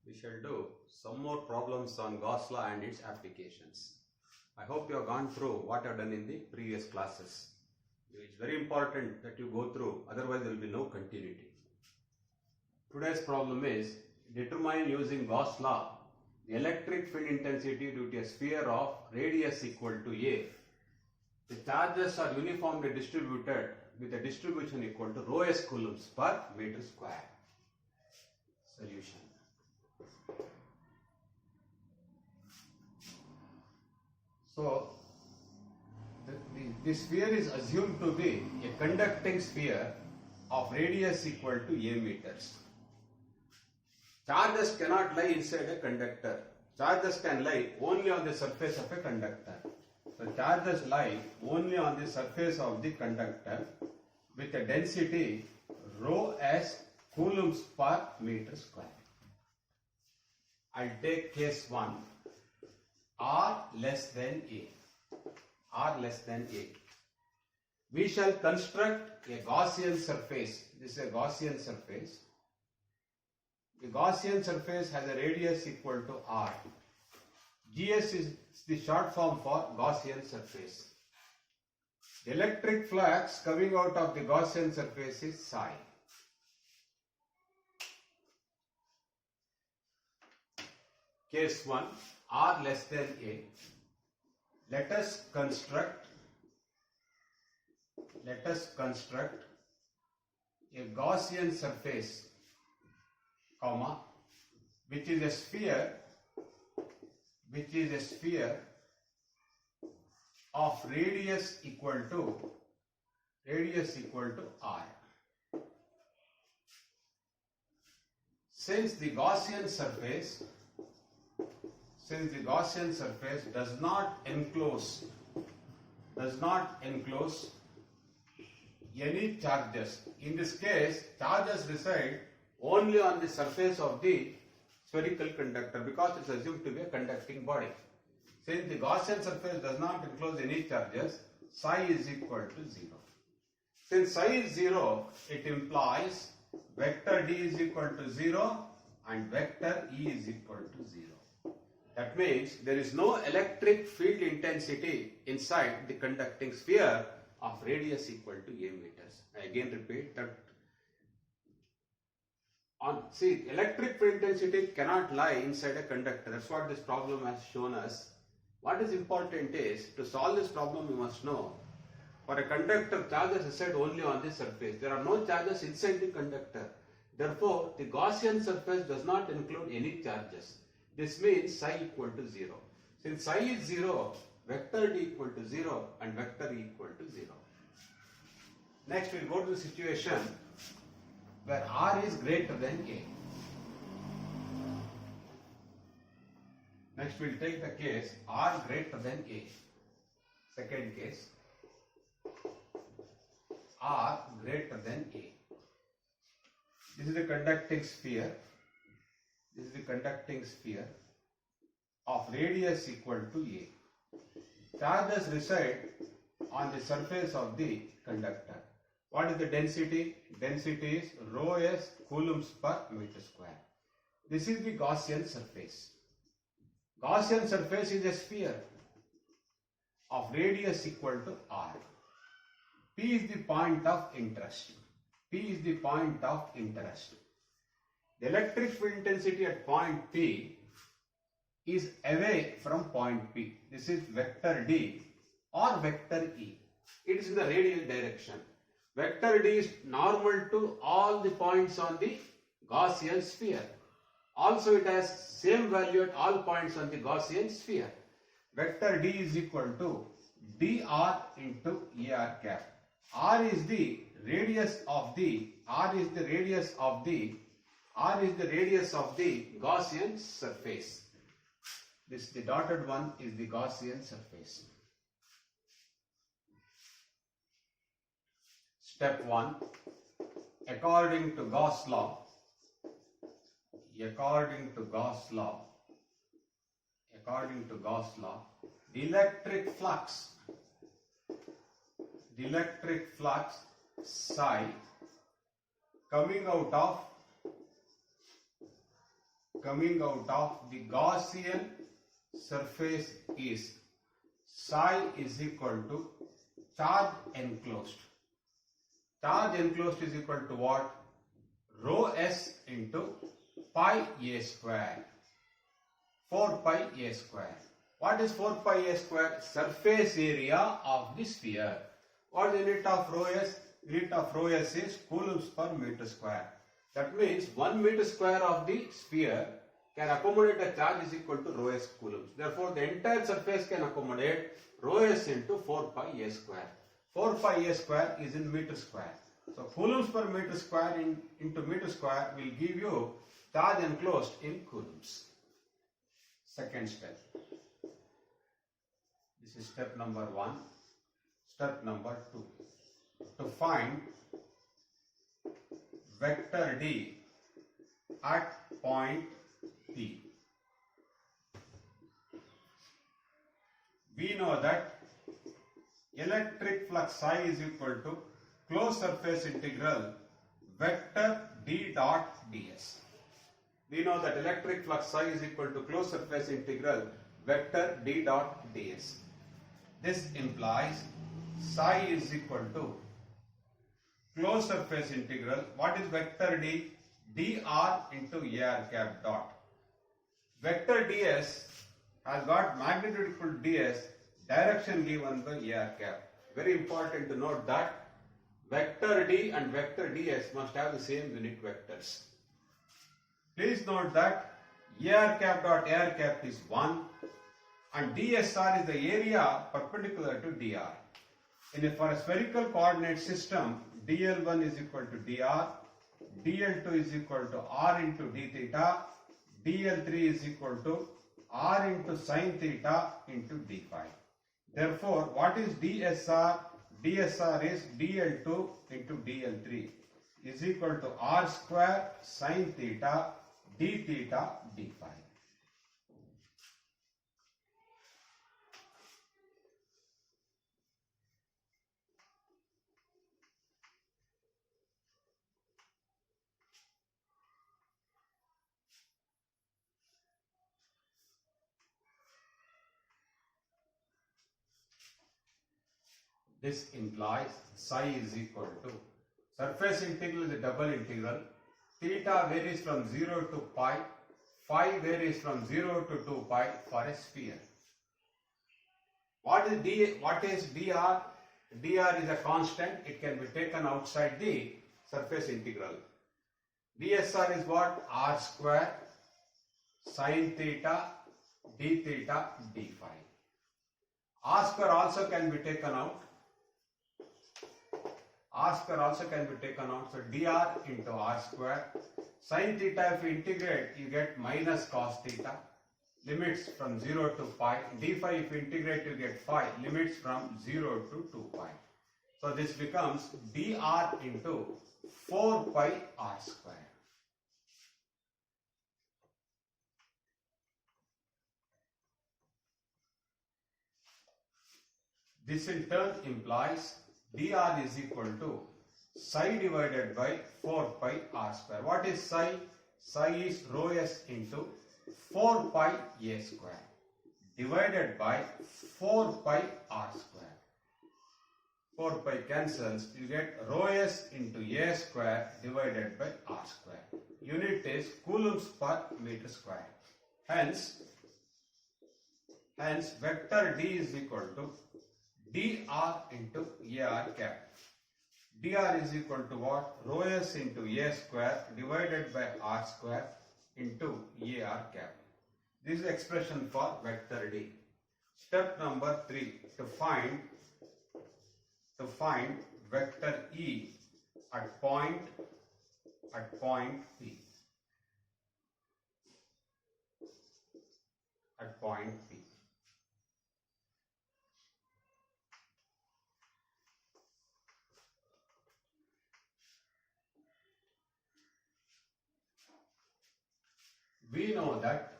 we shall do some more problems on Gauss law and its applications. I hope you have gone through what I have done in the previous classes. It's very important that you go through, otherwise there will be no continuity. Today's problem is determine using Gauss law the electric field intensity due to a sphere of radius equal to A. The charges are uniformly distributed with a distribution equal to rho s coulombs per meter square. Solution. So, the sphere is assumed to be a conducting sphere of radius equal to A meters. Charges cannot lie inside a conductor. Charges can lie only on the surface of a conductor. So, charges lie only on the surface of the conductor with a density rho s coulombs per meter square. I'll take case 1. R less than A. R less than A. We shall construct a Gaussian surface. This is a Gaussian surface. The Gaussian surface has a radius equal to R. GS is the short form for Gaussian surface. The electric flux coming out of the Gaussian surface is psi. Case 1, R less than A. Let us construct a Gaussian surface, comma, which is a sphere of radius equal to R. Since the Gaussian surface does not enclose any charges. In this case, charges reside only on the surface of the spherical conductor because it is assumed to be a conducting body. Since the Gaussian surface does not enclose any charges, psi is equal to 0. Since psi is 0, it implies vector D is equal to 0 and vector E is equal to 0. That means there is no electric field intensity inside the conducting sphere of radius equal to A meters. I again repeat that. Electric field intensity cannot lie inside a conductor. That's what this problem has shown us. What is important is, to solve this problem you must know, for a conductor, charges reside only on the surface. There are no charges inside the conductor. Therefore, the Gaussian surface does not include any charges. This means psi equal to 0. Since psi is 0, vector D equal to 0 and vector E equal to 0. Next we will go to the situation where R is greater than A. Next we will take the case R greater than A. Second case, R greater than A. This is the conducting sphere. This is the conducting sphere of radius equal to A. Charges reside on the surface of the conductor. What is the density? Density is rho s coulombs per meter square. This is the Gaussian surface. Gaussian surface is a sphere of radius equal to R. P is the point of interest. P is the point of interest. The electric field intensity at point P is away from point P. This is vector D or vector E. It is in the radial direction. Vector D is normal to all the points on the Gaussian sphere. Also it has same value at all points on the Gaussian sphere. Vector D is equal to dr into AR cap. R is the radius of the Gaussian surface. The dotted one is the Gaussian surface. Step 1. According to Gauss law, the electric flux psi coming out coming out of the Gaussian surface is psi is equal to charge enclosed. Charge enclosed is equal to what? Rho s into pi a square. 4 pi a square. What is 4 pi a square? Surface area of the sphere. What is the unit of rho s? Unit of rho s is coulombs per meter square. That means 1 meter square of the sphere can accommodate a charge is equal to rho s coulombs. Therefore, the entire surface can accommodate rho s into 4 pi a square. 4 pi a square is in meter square. So, coulombs per meter square into meter square will give you charge enclosed in coulombs. Second step. This is step number 1. Step number 2. To find vector D at point P. We know that electric flux psi is equal to closed surface integral vector D dot ds. We know that electric flux psi is equal to closed surface integral vector D dot ds. This implies psi is equal to closed surface integral. What is vector D? dr into ar cap dot. Vector ds has got magnitude equal to ds, direction given by ar cap. Very important to note that vector D and vector ds must have the same unit vectors. Please note that ar cap dot ar cap is 1 and dsr is the area perpendicular to dr. For a spherical coordinate system, dl1 is equal to dr, dl2 is equal to r into d theta, dl3 is equal to r into sin theta into d phi. Therefore, what is dsr? dsr is dl2 into dl3 is equal to r square sin theta d theta d phi. This implies psi is equal to surface integral is a double integral. Theta varies from 0 to pi, phi varies from 0 to 2 pi for a sphere. What is dr? dr is a constant. It can be taken outside the surface integral. dsr is what? R square sin theta d theta d phi. R square also can be taken out. R square also can be taken out. So dr into r square. Sin theta, if you integrate, you get minus cos theta. Limits from 0 to pi. D phi, if you integrate, you get phi. Limits from 0 to 2 pi. So this becomes dr into 4 pi r square. This in turn implies dr is equal to psi divided by 4 pi r square. What is psi? Psi is rho s into 4 pi a square divided by 4 pi r square. 4 pi cancels, you get rho s into a square divided by r square. Unit is coulombs per meter square. Hence vector D is equal to dr into ar cap. dr is equal to what? Rho s into a square divided by r square into ar cap. This is the expression for vector D. Step number 3, to find vector E at point P. At point P. We know that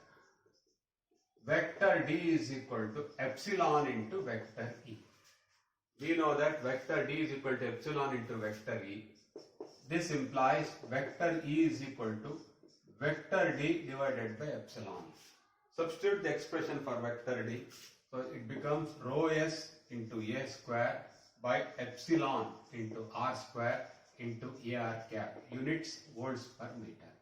vector D is equal to epsilon into vector E. We know that vector D is equal to epsilon into vector E. This implies vector E is equal to vector d divided by epsilon. Substitute the expression for vector d. So it becomes rho s into a square by epsilon into r square into ar cap, units volts per meter.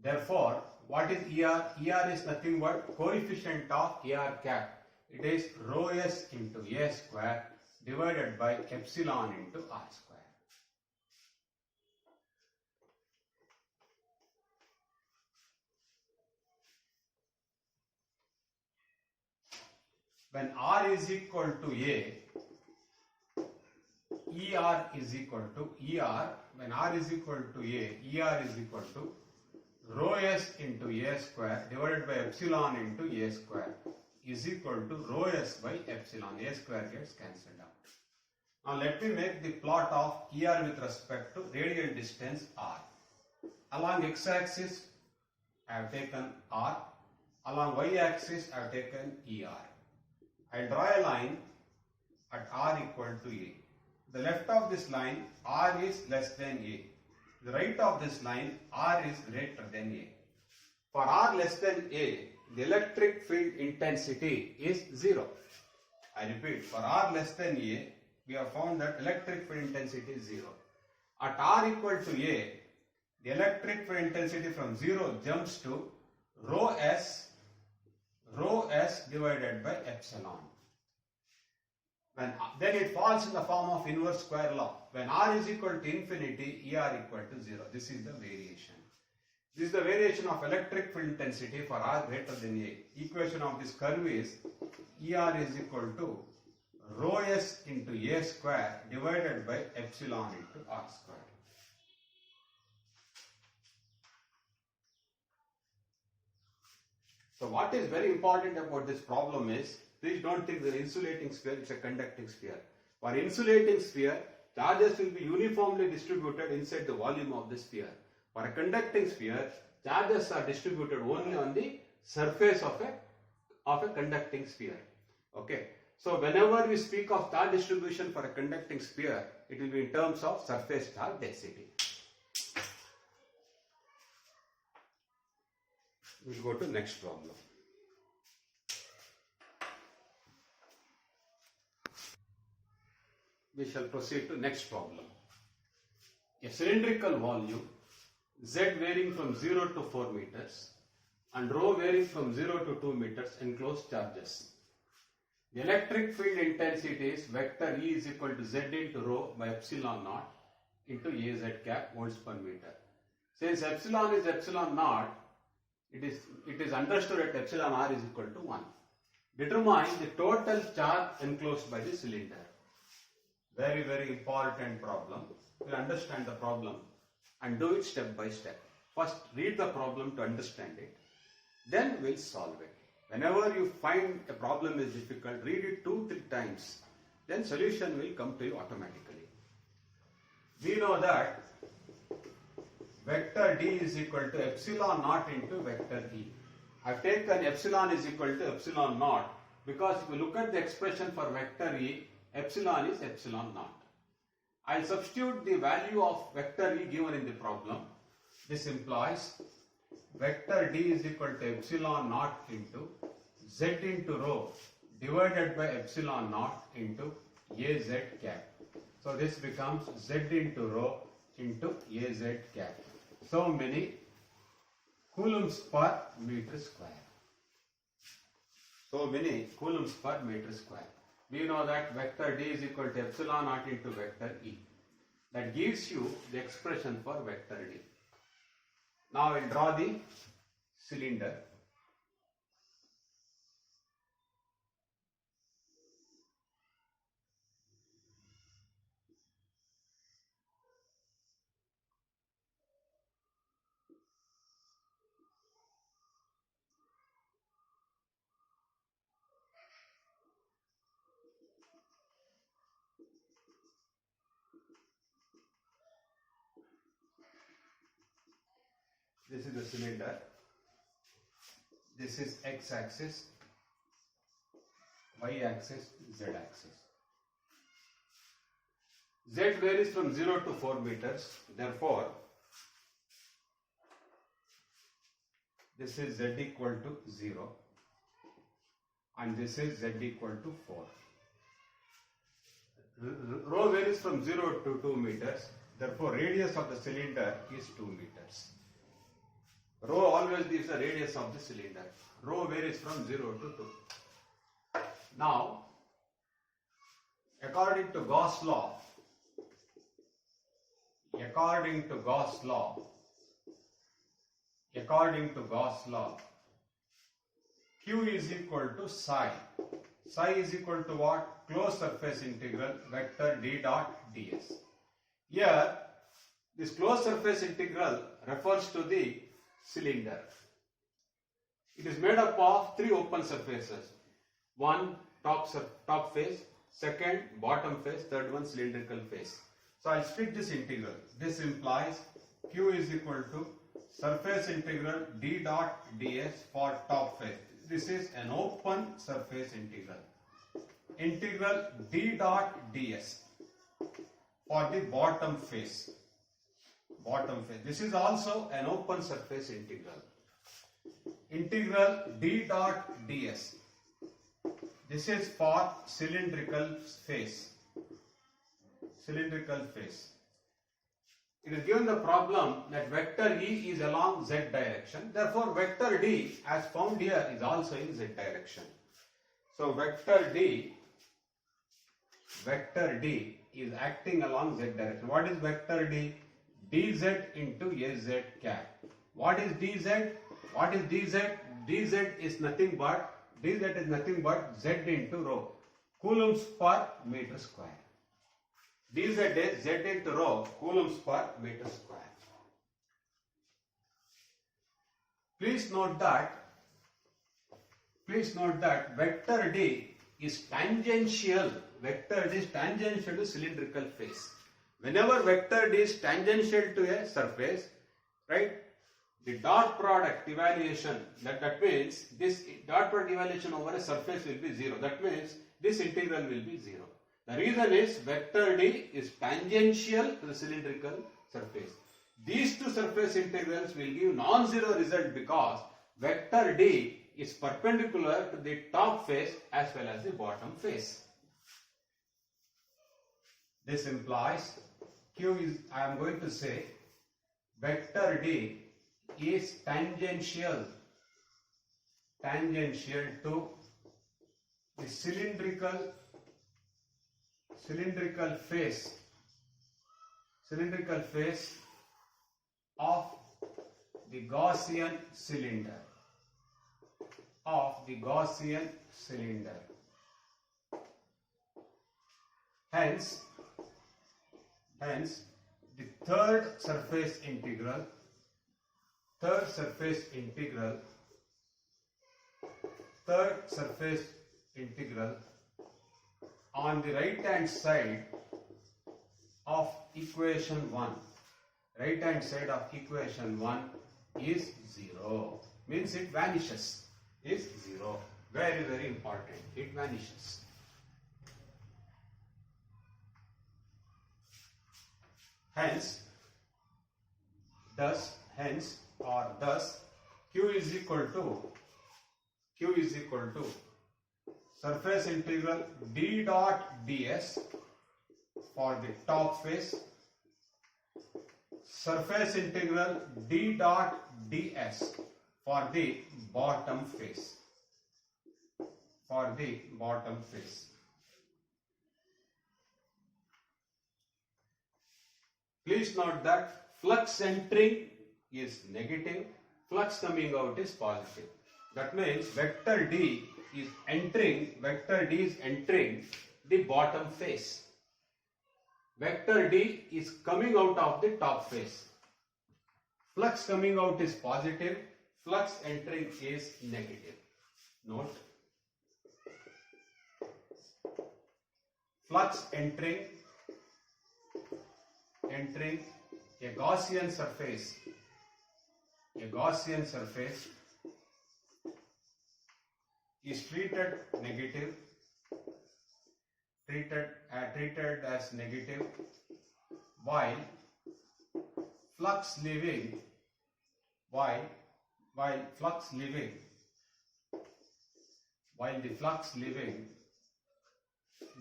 Therefore, what is ER? ER is nothing but coefficient of AR cap. It is rho s into A square divided by epsilon into R square. When R is equal to A, ER is equal to ER. When R is equal to A, ER is equal to rho s into A square divided by epsilon into A square is equal to rho s by epsilon. A square gets cancelled out. Now let me make the plot of ER with respect to radial distance R. Along x-axis I have taken R. Along y-axis I have taken ER. I draw a line at R equal to A. The left of this line R is less than A. The right of this line R is greater than A. For R less than A, the electric field intensity is 0. I repeat, for R less than A, we have found that electric field intensity is 0. At R equal to A, the electric field intensity from 0 jumps to rho s divided by epsilon. Then it falls in the form of inverse square law. When R is equal to infinity, ER equal to 0. This is the variation. This is the variation of electric field intensity for R greater than A. Equation of this curve is ER is equal to rho s into A square divided by epsilon into R square. So what is very important about this problem is, please don't think that insulating sphere is a conducting sphere. For insulating sphere, charges will be uniformly distributed inside the volume of the sphere. For a conducting sphere, charges are distributed only on the surface of a conducting sphere. Okay. So whenever we speak of charge distribution for a conducting sphere, it will be in terms of surface charge density. We will go to next problem. We shall proceed to next problem. A cylindrical volume Z varying from 0 to 4 meters and rho varying from 0 to 2 meters enclosed charges. The electric field intensity is vector E is equal to Z into rho by epsilon naught into AZ cap volts per meter. Since epsilon is epsilon naught, it is understood that epsilon r is equal to 1. Determine the total charge enclosed by the cylinder. Very, very important problem. We'll understand the problem and do it step by step. First, read the problem to understand it. Then we'll solve it. Whenever you find a problem is difficult, read it 2-3 times. Then solution will come to you automatically. We know that vector D is equal to epsilon naught into vector E. I've taken epsilon is equal to epsilon naught because if you look at the expression for vector E, epsilon is epsilon naught. I'll substitute the value of vector E given in the problem. This implies vector D is equal to epsilon naught into Z into rho divided by epsilon naught into AZ cap. So this becomes Z into rho into AZ cap. So many coulombs per meter square. So many coulombs per meter square. We know that vector D is equal to epsilon naught into vector E. That gives you the expression for vector D. Now I will draw the cylinder. This is the cylinder. This is x-axis, y-axis, z-axis. Z varies from 0 to 4 meters. Therefore, this is z equal to 0, and this is z equal to 4. Rho varies from 0 to 2 meters, therefore radius of the cylinder is 2 meters. Rho always gives the radius of the cylinder. Rho varies from 0 to 2. Now, according to Gauss law, Q is equal to psi. Psi is equal to what? Closed surface integral vector d dot ds. Here, this closed surface integral refers to the cylinder. It is made up of 3 open surfaces. One top face, second bottom face, third one cylindrical face. So I'll split this integral. This implies Q is equal to surface integral d dot ds for top face. This is an open surface integral. Integral d dot ds for the bottom face. This is also an open surface integral. Integral d dot ds. This is for cylindrical face. It is given the problem that vector E is along z direction. Therefore, vector D as found here is also in z direction. So, vector D is acting along z direction. What is vector D? dz into sz cap. What is dz? dz is nothing but z into rho, coulombs per meter square. dz is z into rho, coulombs per meter square. Please note that vector D is tangential. Vector D is tangential to cylindrical face. Whenever vector D is tangential to a surface, right, the dot product evaluation, that means this dot product evaluation over a surface will be 0. That means this integral will be 0. The reason is vector D is tangential to the cylindrical surface. These two surface integrals will give non-zero result because vector D is perpendicular to the top face as well as the bottom face. This implies Q is, I am going to say, vector D is tangential to the cylindrical face of the Gaussian cylinder. Hence, the third surface integral on the right hand side of equation 1. Right hand side of equation 1 is 0. Means it vanishes. Is 0. Very, very important. It vanishes. Hence, thus Q is equal to surface integral d dot ds for the top face, surface integral d dot ds for the bottom face. Please note that flux entering is negative, flux coming out is positive. That means vector D is entering the bottom face. Vector D is coming out of the top face. Flux coming out is positive, flux entering is negative. Note, flux entering a Gaussian surface is treated as negative, while flux leaving while the flux leaving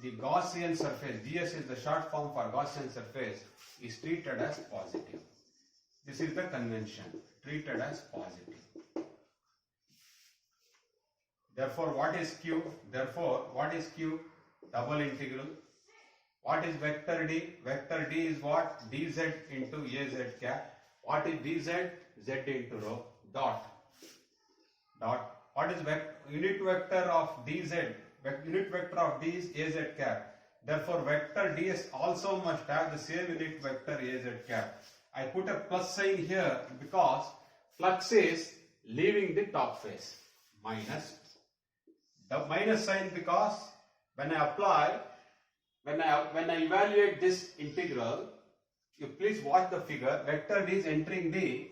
the Gaussian surface, ds is the short form for Gaussian surface, is treated as positive. This is the convention, treated as positive. Therefore, what is Q? Double integral. What is vector D? Vector D is what? dz into az cap. What is dz? Z into rho dot. What is unit vector of dz? Unit vector of d is az cap. Therefore, vector ds also must have the same unit vector az cap. I put a plus sign here because flux is leaving the top face. Minus. The minus sign because when I evaluate this integral, you please watch the figure. Vector d is entering the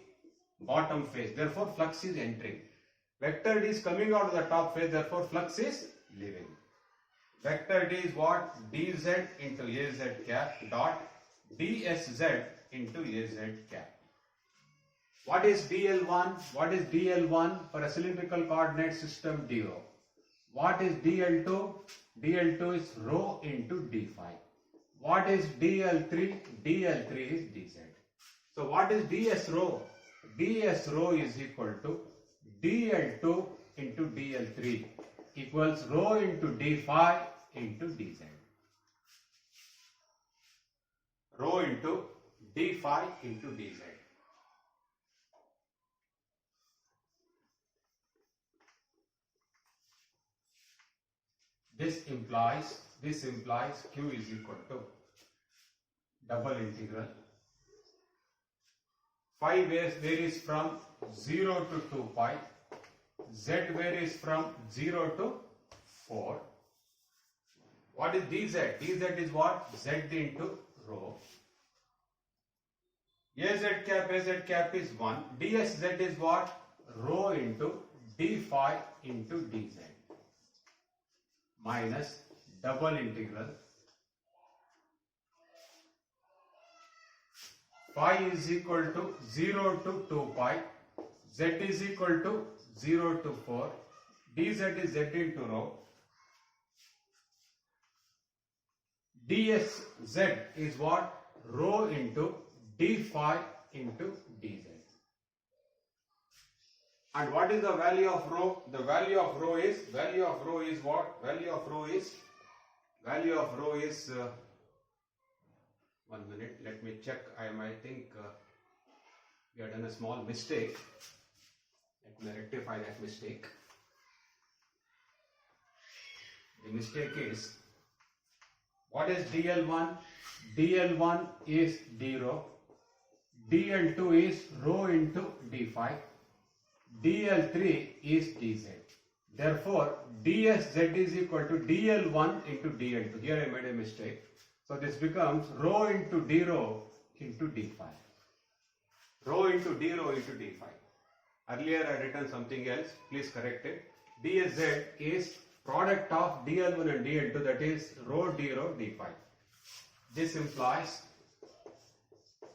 bottom face. Therefore, flux is entering. Vector d is coming out of the top face. Therefore, flux is leaving. Vector d is what? dz into az cap dot dsz into az cap. What is dl1? What is dl1 for a cylindrical coordinate system? d rho. What is dl2? dl2 is rho into d phi. What is dl3? dl3 is dz. So what is ds rho? ds rho is equal to dl2 into dl3 equals rho into d phi into dz. Rho into d phi into dz. This implies Q is equal to double integral. Phi varies from 0 to 2 pi. Z varies from 0 to 4. What is dz? dz is what? Z into rho. Az cap is 1. dsz is what? Rho into d phi into dz. Minus double integral phi is equal to 0 to 2 pi, z is equal to 0 to 4, dz is z into rho, dsz is what? Rho into d phi into dz. And what is the value of rho? The value of rho is what? Value of rho is 1 minute. Let me check. I think we have done a small mistake. Let me rectify that mistake. The mistake is, what is dl1? dl1 is d rho. dl2 is rho into d phi. dl3 is dz. Therefore, dsz is equal to dl1 into dl2. Here I made a mistake. So this becomes rho into d rho into d phi. Rho into d rho into d phi. Earlier I had written something else. Please correct it. dsz is product of dl1 and dl2, that is rho d phi. This implies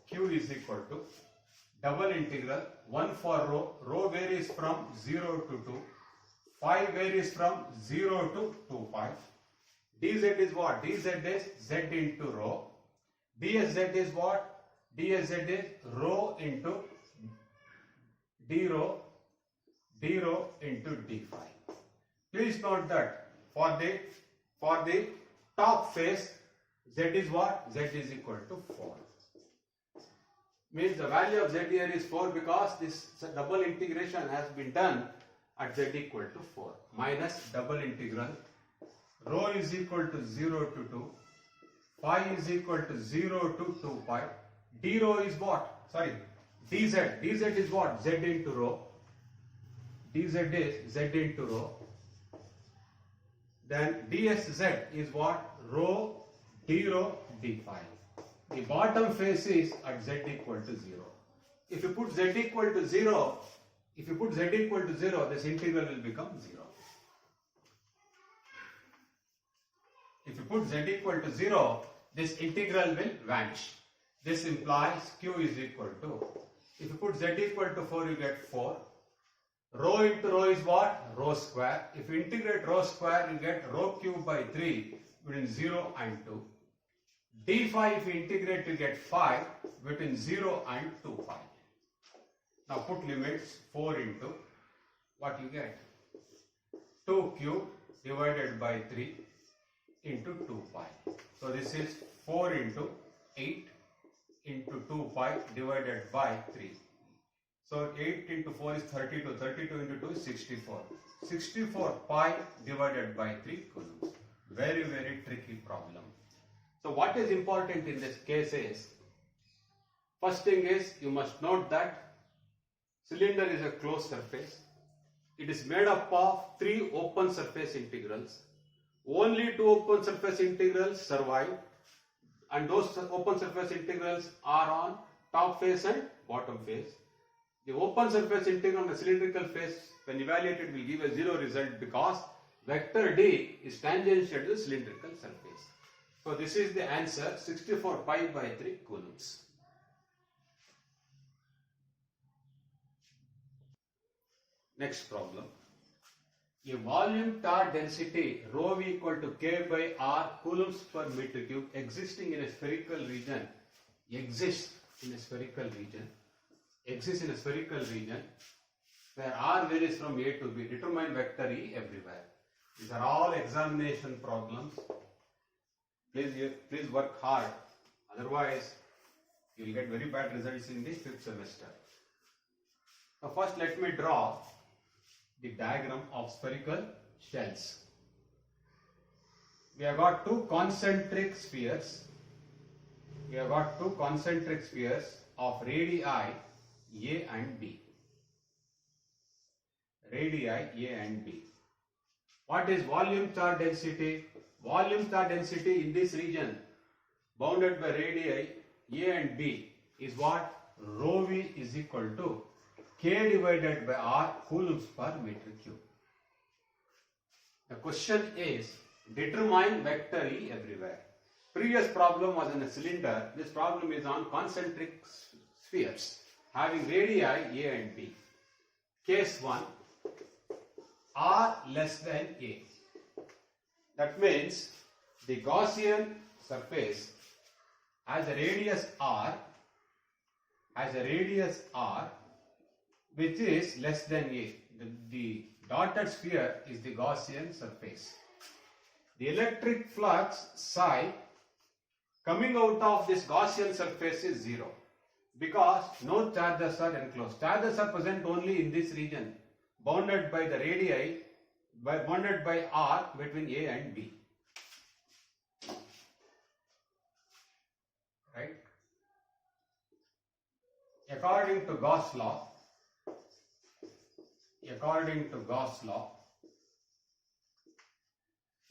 Q is equal to double integral 1 for rho varies from 0 to 2, phi varies from 0 to 2 pi. dz is what? dz is z into rho. dsz is what? dsz is rho into d rho into d phi. Please note that for the top face, z is what? Z is equal to 4. Means the value of z here is 4 because this double integration has been done at z equal to 4. Minus double integral rho is equal to 0 to 2, phi is equal to 0 to 2 pi. d rho is what? Sorry, dz is what? Z into rho. dz is z into rho. Then dsz is what? Rho d phi. The bottom face is at z equal to 0. If you put z equal to 0, this integral will become 0. If you put z equal to 0, this integral will vanish. This implies Q is equal to, if you put z equal to 4, you get 4. Rho into rho is what? Rho square. If you integrate rho square, you get rho cube by 3 between 0 and 2. D phi, if you integrate, you get 5 between 0 and 2 pi. Now put limits 4 into what you get? 2 cube divided by 3 into 2 pi. So this is 4 into 8 into 2 pi divided by 3. So 8 into 4 is 32. 32 into 2 is 64. 64 pi divided by 3 coulombs. Very, very tricky problem. So what is important in this case is, first thing is you must note that cylinder is a closed surface. It is made up of 3 open surface integrals. Only 2 open surface integrals survive, and those open surface integrals are on top face and bottom face. The open surface integral on the cylindrical face, when evaluated, will give a 0 result because vector D is tangential to the cylindrical surface. So this is the answer, 64 pi by 3 coulombs. Next problem. A volume torque density rho v equal to k by r coulombs per meter cube existing in a spherical region exists in a spherical region where r varies from A to B. Determine vector E everywhere. These are all examination problems. Please work hard, otherwise you will get very bad results in the 5th semester. Now first let me draw the diagram of spherical shells. We have got 2 concentric spheres. Of radii A and B. What is volume charge density? Volume charge density in this region bounded by radii A and B is what? Rho v is equal to k divided by r coulombs per meter cube. The question is, determine vector E everywhere. Previous problem was in a cylinder. This problem is on concentric spheres having radii A and B. Case 1, r less than A. That means the Gaussian surface has a radius r which is less than A. The dotted sphere is the Gaussian surface. The electric flux psi coming out of this Gaussian surface is 0 because no charges are enclosed. Charges are present only in this region bounded by the radii, bounded by r between A and B. Right? According to Gauss law,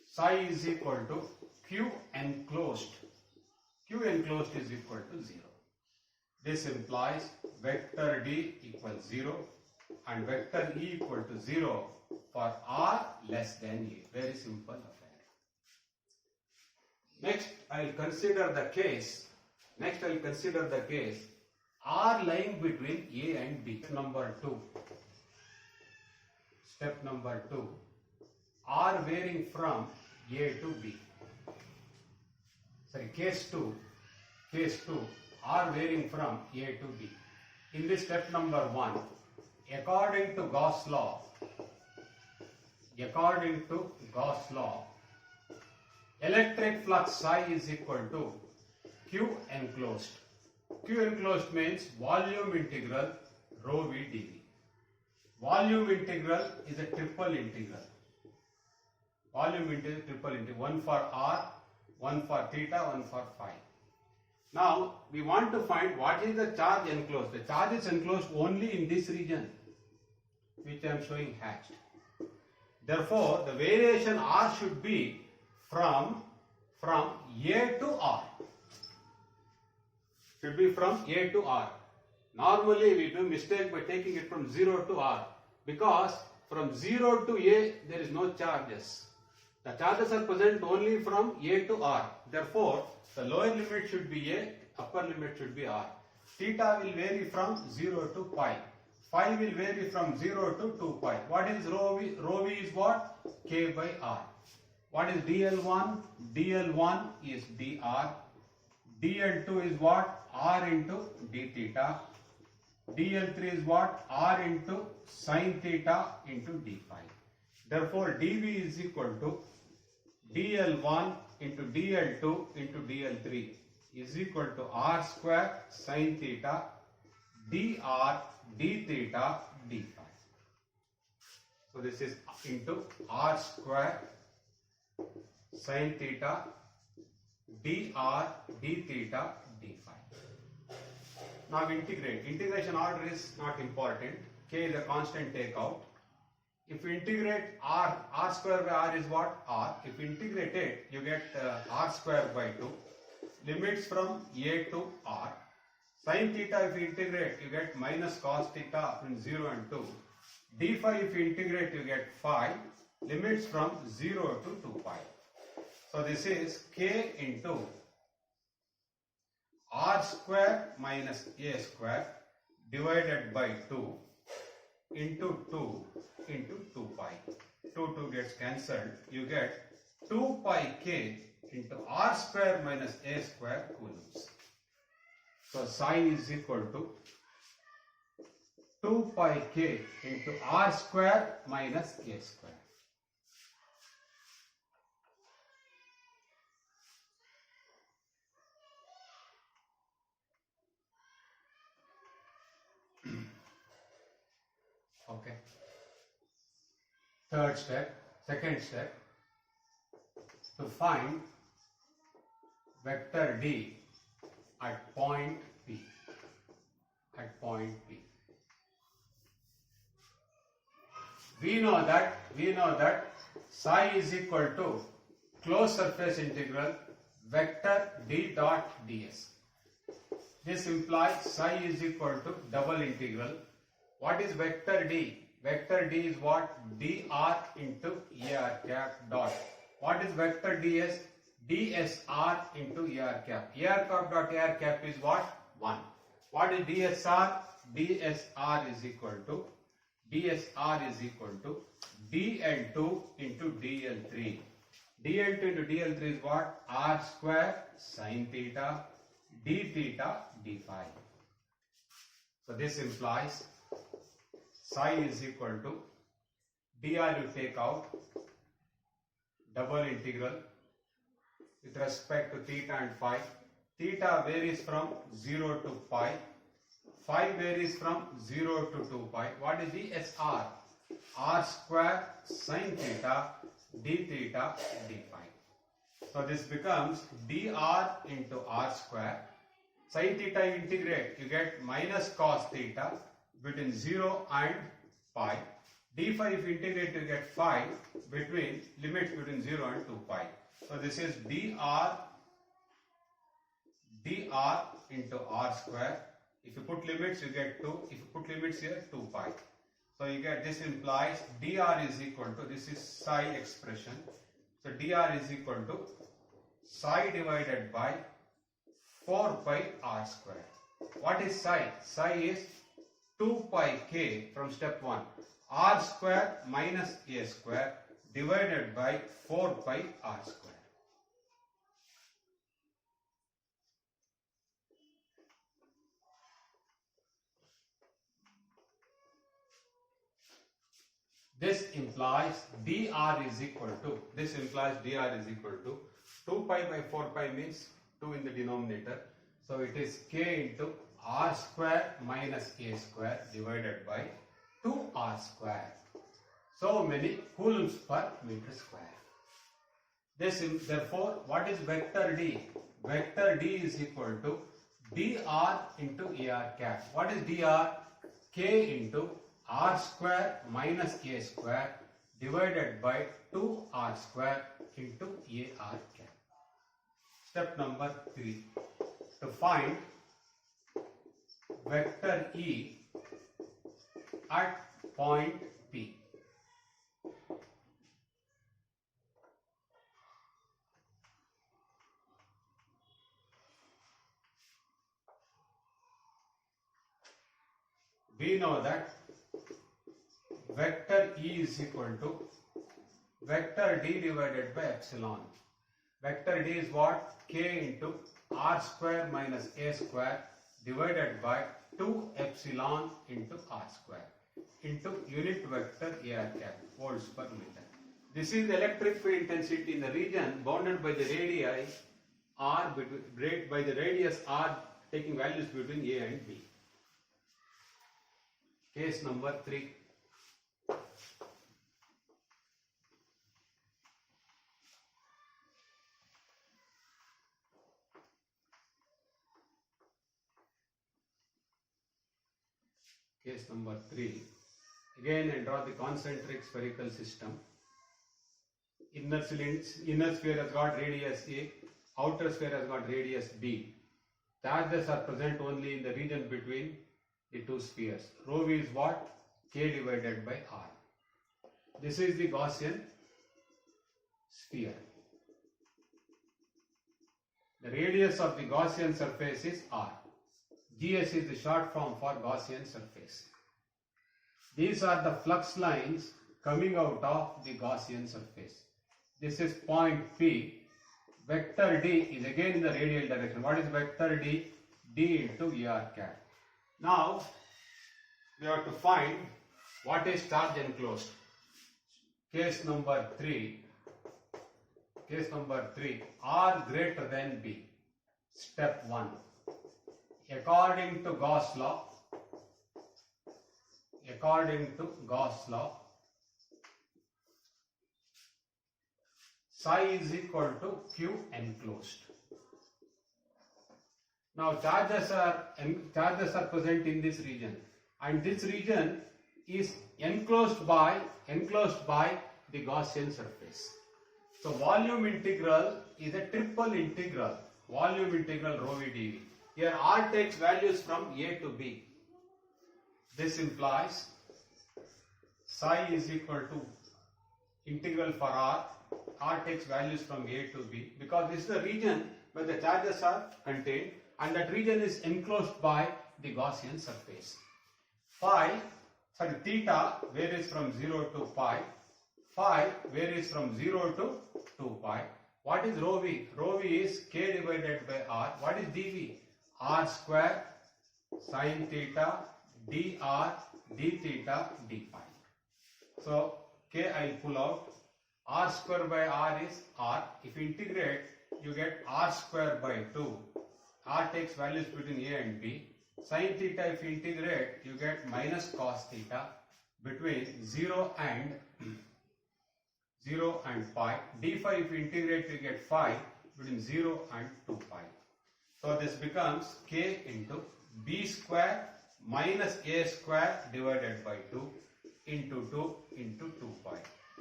psi is equal to Q enclosed. Q enclosed is equal to 0. This implies vector D equals 0 and vector E equal to 0 for r less than A. Very simple affair. Next, I will consider the case r lying between A and B. Step number 2. R varying from A to B. Case 2. R varying from A to B. In this step number 1, according to Gauss law, electric flux psi is equal to Q enclosed. Q enclosed means volume integral rho v dv. Volume integral is a triple integral. One for r, one for theta, one for phi. Now we want to find what is the charge enclosed. The charge is enclosed only in this region, which I am showing hatched. Therefore, the variation r should be from A to R. Normally we do mistake by taking it from 0 to R because from 0 to A there is no charges. The charges are present only from A to R. Therefore, the lower limit should be A, upper limit should be R. Theta will vary from 0 to pi. Phi will vary from 0 to 2 pi. What is rho v? Rho v is what? K by R. What is dl1? dl1 is dr. dl2 is what? R into d theta. dl3 is what? R into sin theta into d phi. Therefore, dv is equal to dl1 into dl2 into dl3 is equal to r square sin theta dr d theta d phi. So this is into r square sin theta dr d theta d phi. Now integrate. Integration order is not important. K is a constant take out. If you integrate r square by r is what? R. If you integrate it, you get r square by 2. Limits from a to r. Sin theta, if you integrate, you get minus cos theta from 0 and 2. d phi, if you integrate, you get phi. Limits from 0 to 2 pi. So this is k into r square minus a square divided by 2 into 2 into 2 pi. 2 gets cancelled. You get 2 pi k into r square minus a square coulombs. So psi is equal to 2 pi k into r square minus a square. Okay. Second step, to find vector D at point P. We know that psi is equal to closed surface integral vector D dot ds. This implies psi is equal to double integral. What is vector D? Vector D is what? dr into ar cap dot. What is vector ds? dsr into ar cap. Ar cap dot ar cap is what? 1. What is dsr? dsr is equal to dl2 into dl3. dl2 into dl3 is what? R square sin theta d theta d phi. So this implies psi is equal to dr you take out, double integral with respect to theta and phi. Theta varies from 0 to pi. Phi varies from 0 to 2 pi. What is dsr? R square sin theta d theta d phi. So this becomes dr into r square. Sin theta you integrate, you get minus cos theta between 0 and pi. d phi if you integrate, you get phi between limits between 0 and 2 pi. So this is dr into r square. If you put limits, you get 2. If you put limits here, 2 pi. So you get, this implies dr is equal to, this is psi expression. So dr is equal to psi divided by 4 pi r square. What is psi? Psi is 2 pi k from step 1. R square minus a square divided by 4 pi r square. This implies dr is equal to, 2 pi by 4 pi means 2 in the denominator. So it is k into r square minus a square divided by 2r square. So many coulombs per meter square. Therefore, what is vector D? Vector D is equal to dr into ar cap. What is dr? K into r square minus a square divided by 2r square into ar cap. Step number 3. To find vector E at point P. We know that vector E is equal to vector D divided by epsilon. Vector D is what? K into R square minus A square divided by 2 epsilon into R square into unit vector AR cap, volts per meter. This is the electric field intensity in the region bounded by the radii R, by the radius R taking values between A and B. Case number 3. Case number 3. Again, I draw the concentric spherical system. Inner sphere has got radius A, outer sphere has got radius B. Charges are present only in the region between the two spheres. Rho V is what? K divided by R. This is the Gaussian sphere. The radius of the Gaussian surface is R. GS is the short form for Gaussian surface. These are the flux lines coming out of the Gaussian surface. This is point P. Vector D is again in the radial direction. What is vector D? D into AR cap. Now, we have to find what is charge enclosed. Case number 3. Case number 3. R greater than B. Step 1. According to Gauss law, psi is equal to Q enclosed. Now charges are present in this region, and this region is enclosed by the Gaussian surface. So volume integral is a triple integral. Volume integral rho V dV. Here R takes values from A to B. This implies psi is equal to integral for R. R takes values from A to B because this is the region where the charges are contained, and that region is enclosed by the Gaussian surface. Theta varies from 0 to pi. Phi varies from 0 to 2 pi. What is rho V? Rho V is K divided by R. What is dV? R square sine theta dr d theta d phi. So K I will pull out. R square by R is R. If you integrate, you get R square by 2. R takes values between A and B. Sin theta, if you integrate, you get minus cos theta between 0 and pi. D phi, if you integrate, you get phi between 0 and 2 pi. So this becomes K into B square minus A square divided by 2 into 2 into 2 pi.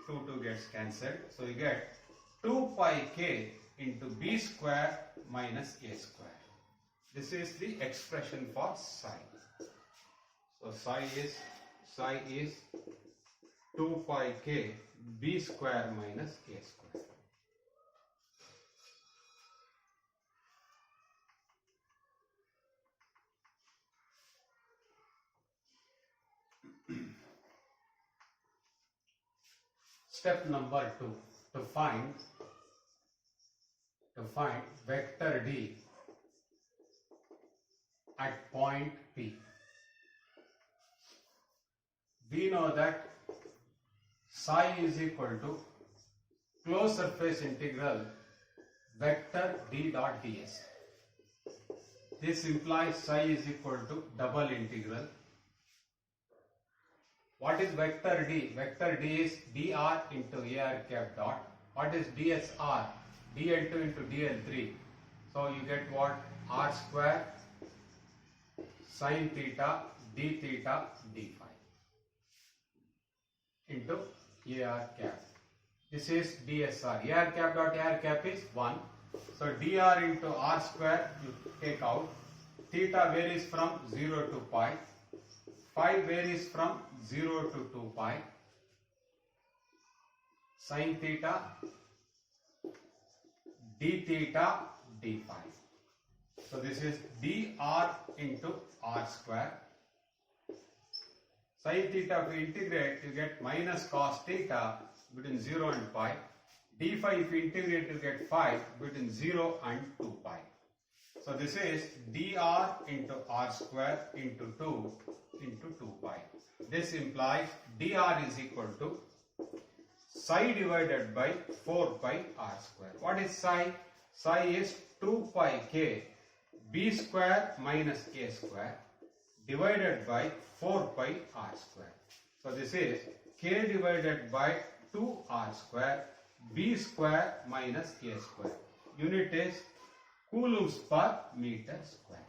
2 gets cancelled. So you get 2 pi K into B square minus A square. This is the expression for psi. So psi is 2 pi K B square minus A square. Step number 2, to find vector D at point P. We know that psi is equal to closed surface integral vector D dot ds. This implies psi is equal to double integral. What is vector D? Vector D is dr into AR cap dot. What is dsr? dl2 into dl3. So you get what? R square sin theta d theta d phi into AR cap. This is dsr. AR cap dot AR cap is 1. So dr into r square you take out. Theta varies from 0 to pi. Phi varies from 0 to 2 pi. Sin theta d theta d phi. So this is dr into r square. Sin theta, if you integrate, you get minus cos theta between 0 and pi. D phi, if you integrate, you get phi between 0 and 2 pi. So this is dr into r square into 2 into 2 pi. This implies dr is equal to psi divided by 4 pi r square. What is psi? Psi is 2 pi k b square minus k square divided by 4 pi r square. So this is k divided by 2r square b square minus k square. Unit is coulombs per meter square.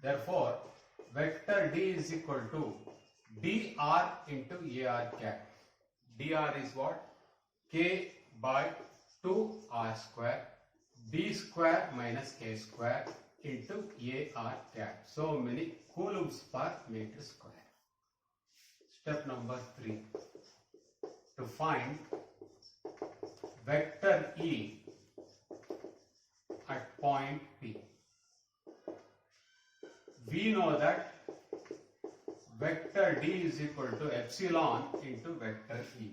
Therefore, vector D is equal to dr into ar cap. Dr is what? K by 2r square b square minus k square into ar cap. So many coulombs per meter square. Step number 3. To find vector E at point P. We know that vector D is equal to epsilon into vector E.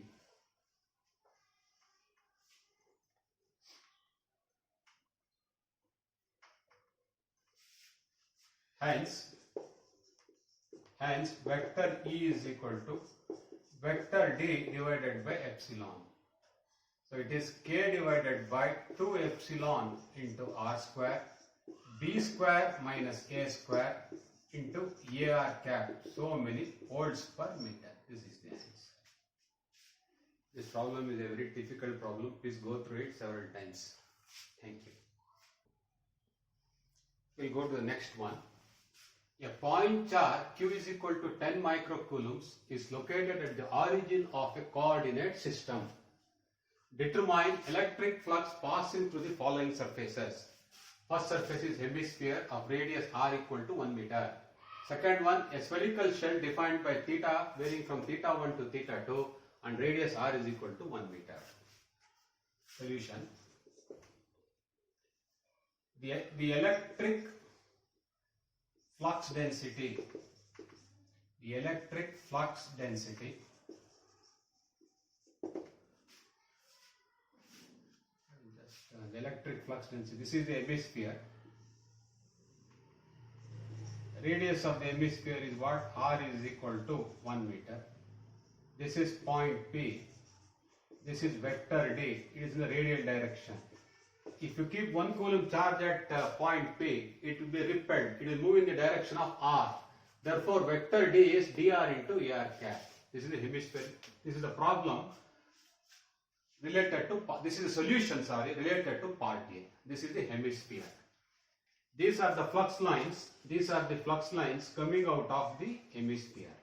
Hence vector E is equal to vector D divided by epsilon. So it is k divided by 2 epsilon into r square b square minus k square into ar cap. So many volts per meter. This is the answer. This problem is a very difficult problem. Please go through it several times. Thank you. We'll go to the next one. A point charge q is equal to 10 microcoulombs is located at the origin of a coordinate system. Determine electric flux passing through the following surfaces. First surface is hemisphere of radius r equal to 1 meter. Second one, a spherical shell defined by theta varying from theta 1 to theta 2 and radius r is equal to 1 meter. Solution. The electric flux density, the electric flux density this is the hemisphere. Radius of the hemisphere is what? R is equal to 1 meter. This is point P. This is vector D. It is in the radial direction. If you keep 1 coulomb charge at point P, it will be repelled. It will move in the direction of R. Therefore, vector D is dr into ar cap. This is the hemisphere. This is the problem related to, this is the solution, related to part A. This is the hemisphere. These are the flux lines. These are the flux lines coming out of the hemisphere.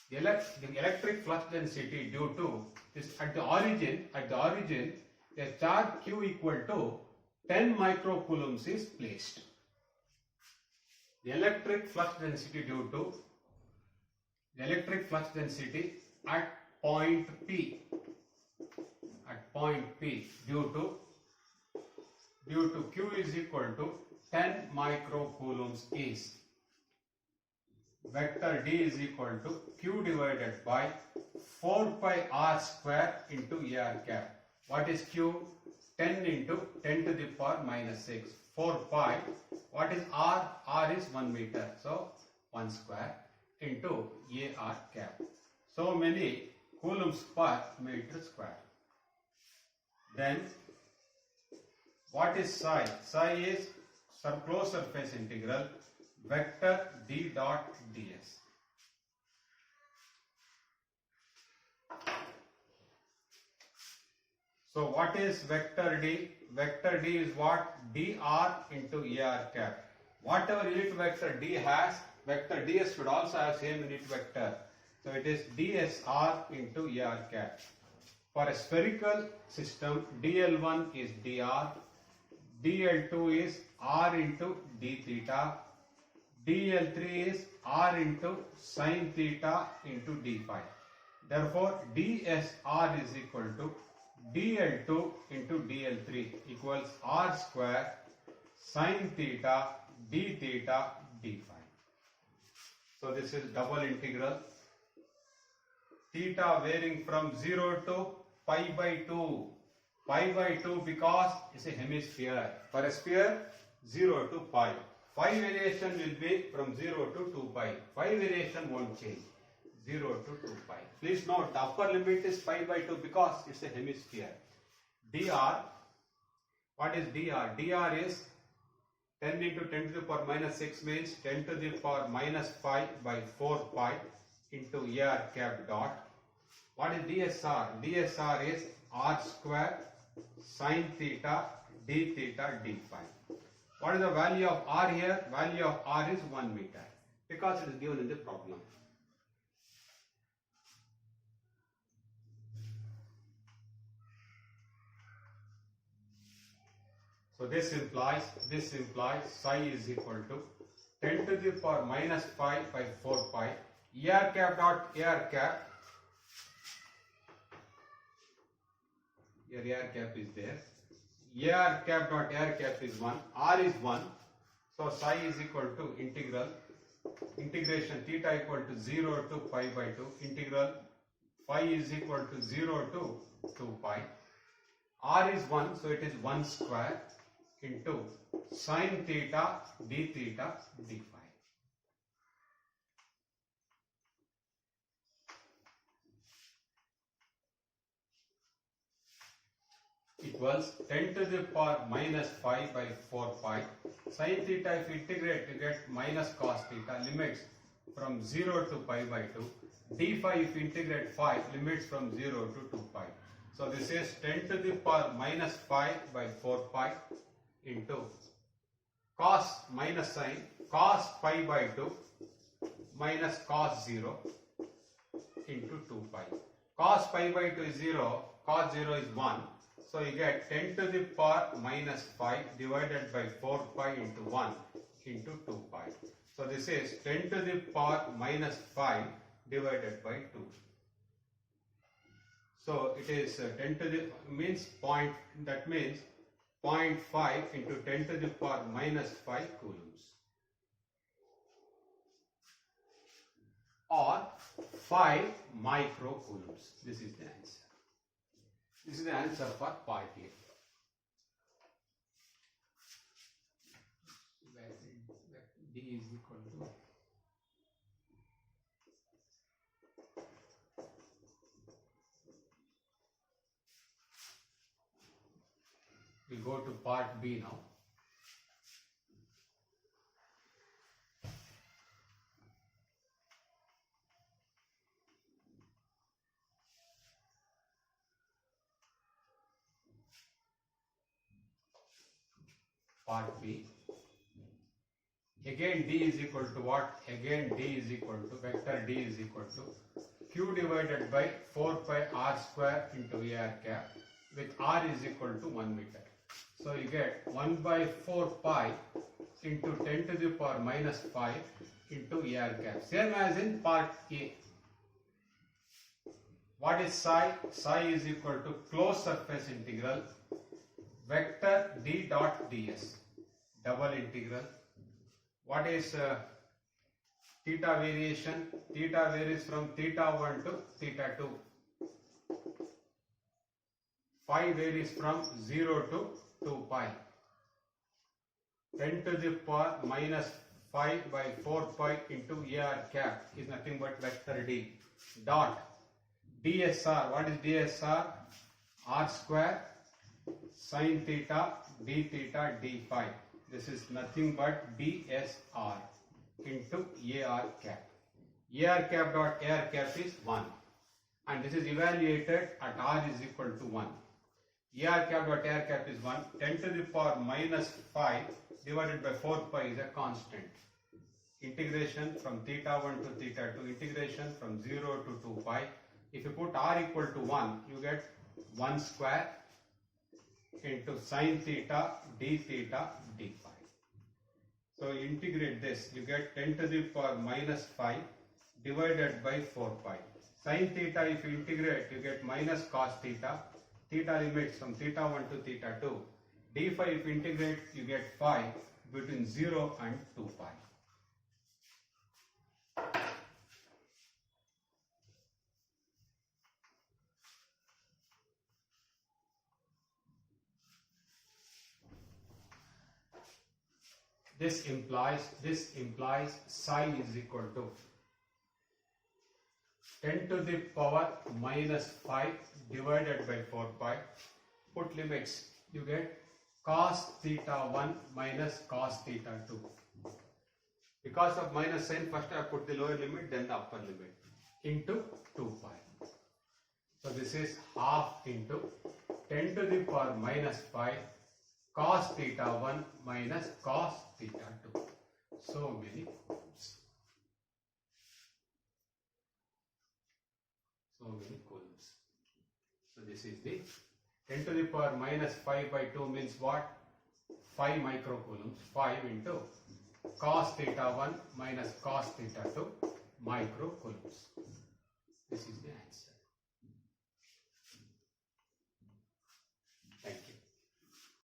The electric flux density due to is at the origin, a charge q equal to 10 microcoulombs is placed. The electric flux density due to at point P due to q is equal to 10 microcoulombs is vector D is equal to q divided by 4 pi r square into ar cap. What is q? 10 into 10 to the power minus 6. 4 pi. What is r? R is 1 meter. So 1 square into ar cap. So many coulombs per meter square. Then what is psi? Psi is closed surface integral vector D dot ds. So what is vector D? Vector D is what? dr into ar cap. Whatever unit vector D has, vector ds should also have same unit vector. So it is dsr into ar cap. For a spherical system, dl1 is dr, dl2 is r into d theta, dl3 is r into sine theta into d phi. Therefore, dsr is equal to dl2 into dl3 equals r square sine theta d theta d phi. So this is double integral theta varying from 0 to pi by 2. Pi by 2 because it's a hemisphere. For a sphere, 0 to pi. Phi variation will be from 0 to 2 pi. Phi variation won't change. 0 to 2 pi. Please note the upper limit is pi by 2 because it's a hemisphere. dr, what is dr? dr is 10 into 10 to the power minus 6 means 10 to the power minus 5 by 4 pi into ar cap dot. What is dsr? dsr is r square sine theta d theta d phi. What is the value of r here? Value of r is 1 meter because it is given in the problem. So this implies psi is equal to 10 to the power minus 5 by 4 pi ar cap dot ar cap. Here ar cap is there. ar cap dot ar cap is 1. R is 1. So psi is equal to integration theta equal to 0 to pi by 2. Integral phi is equal to 0 to 2 pi. R is 1, so it is 1 square into sine theta d theta d phi. Equals 10 to the power minus 5 by 4 pi. Sin theta, if you integrate, you get minus cos theta, limits from 0 to pi by 2. D phi, if you integrate 5, limits from 0 to 2 pi. So this is 10 to the power minus 5 by 4 pi into cos minus sin cos pi by 2 minus cos 0 into 2 pi. Cos pi by 2 is 0, cos 0 is 1. So you get 10 to the power minus 5 divided by 4 pi into 1 into 2 pi. So this is 10 to the power minus 5 divided by 2. So it is 10 to the means point, that means 0.5 into 10 to the power minus 5 coulombs, or 5 microcoulombs. This is the answer. This is the answer for part A. D is equal to we go to part B now. Part B. Again D is equal to what? Again D is equal to vector D is equal to Q divided by 4 pi r square into ar cap, with r is equal to 1 meter. So you get 1 by 4 pi into 10 to the power minus 5 into ar cap. Same as in part A. What is psi? Psi is equal to closed surface integral vector d dot ds, double integral. What is theta variation? Theta varies from theta 1 to theta 2. Phi varies from 0 to 2 pi. 10 to the power minus 5 by 4 pi into ar cap is nothing but vector d dot dsr. What is dsr? R square sin theta d theta d phi. This is nothing but dsr into ar cap. Ar cap dot ar cap is 1, and this is evaluated at r is equal to 1. Ar cap dot ar cap is 1. 10 to the power minus 5 divided by 4 pi is a constant. Integration from theta 1 to theta 2, integration from 0 to 2 pi. If you put r equal to 1, you get 1 square into sin theta d theta d phi. So integrate this, you get 10 to the power minus 5 divided by 4 pi. Sin theta, if you integrate, you get minus cos theta. Theta limits from theta 1 to theta 2. D phi, if you integrate, you get 5 between 0 and 2 pi. This implies psi is equal to 10 to the power minus 5 divided by 4 pi. Put limits, you get cos theta 1 minus cos theta 2. Because of minus sign, first I put the lower limit, then the upper limit, into 2 pi. So this is half into 10 to the power minus 5 cos theta 1 minus cos theta 2. So many coulombs. So many coulombs. So this is the 10 to the power minus 5 by 2 means what? 5 microcoulombs. 5 into cos theta 1 minus cos theta 2 microcoulombs. This is the answer.